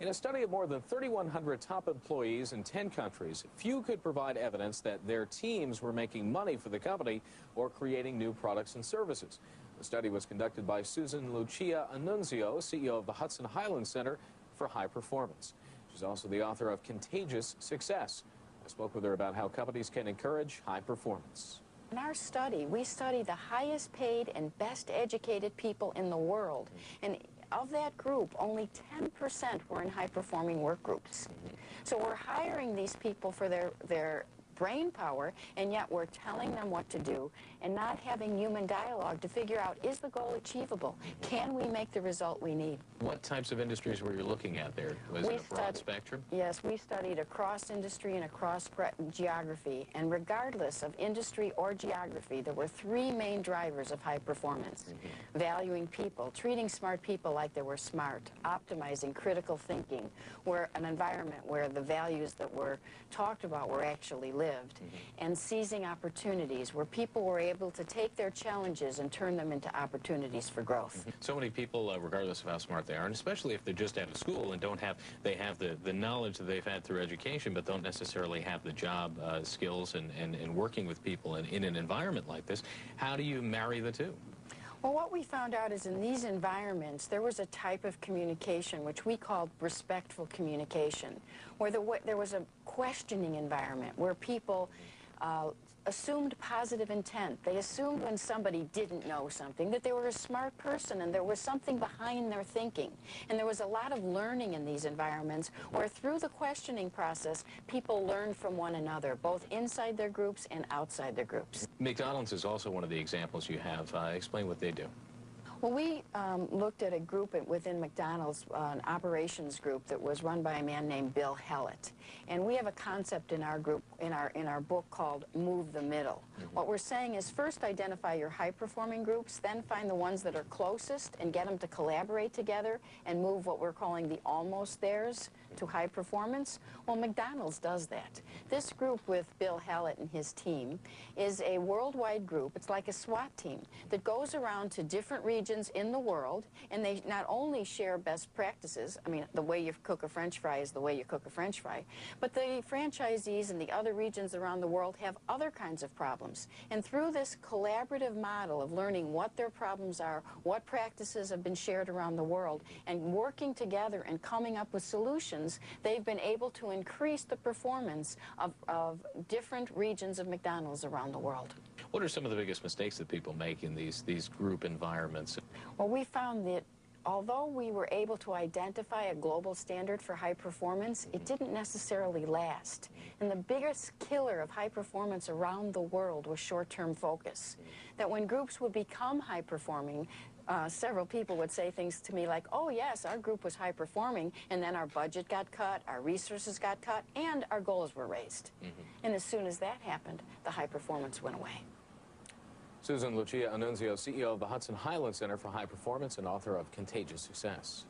In a study of more than 3,100 top employees in 10 countries, few could provide evidence that their teams were making money for the company or creating new products and services. The study was conducted by Susan Lucia Annunzio, CEO of the Hudson Highlands Center for High Performance. She's also the author of Contagious Success. I spoke with her about how companies can encourage high performance. In our study, we study the highest paid and best educated people in the world. And of that group, only 10% were in high-performing work groups. So we're hiring these people for their brain power, and yet we're telling them what to do and not having human dialogue to figure out, is the goal achievable? Can we make the result we need? What types of industries were you looking at there? Was it a broad spectrum? Yes, we studied across industry and across geography, and regardless of industry or geography, there were three main drivers of high performance. Valuing people, treating smart people like they were smart, optimizing critical thinking, where an environment where the values that were talked about were actually lived, and seizing opportunities where people were able to take their challenges and turn them into opportunities for growth. So many people, regardless of how smart they are, and especially if they're just out of school and they have the knowledge that they've had through education, but don't necessarily have the job skills and working with people in an environment like this. How do you marry the two? Well, what we found out is in these environments, there was a type of communication which we called respectful communication, where there was a questioning environment where people assumed positive intent. They assumed when somebody didn't know something that they were a smart person and there was something behind their thinking. And there was a lot of learning in these environments where through the questioning process, people learned from one another, both inside their groups and outside their groups. McDonald's is also one of the examples you have. Explain what they do. Well, we looked at a group within McDonald's, an operations group that was run by a man named Bill Hallett. And we have a concept in our group, in our book called Move the Middle. What we're saying is first identify your high-performing groups, then find the ones that are closest and get them to collaborate together and move what we're calling the almost theirs to high performance. Well, McDonald's does that. This group with Bill Hallett and his team is a worldwide group. It's like a SWAT team that goes around to different regions in the world, and they not only share best practices, I mean, the way you cook a French fry is the way you cook a French fry, but the franchisees in the other regions around the world have other kinds of problems. And through this collaborative model of learning what their problems are, what practices have been shared around the world, and working together and coming up with solutions, they've been able to increase the performance of different regions of McDonald's around the world. What are some of the biggest mistakes that people make in these group environments? Well, we found that although we were able to identify a global standard for high performance, it didn't necessarily last. And the biggest killer of high performance around the world was short-term focus. That when groups would become high performing, several people would say things to me like, oh yes, our group was high performing, and then our budget got cut, our resources got cut, and our goals were raised. And as soon as that happened, the high performance went away. Susan Lucia Annunzio, CEO of the Hudson Highlands Center for High Performance and author of Contagious Success.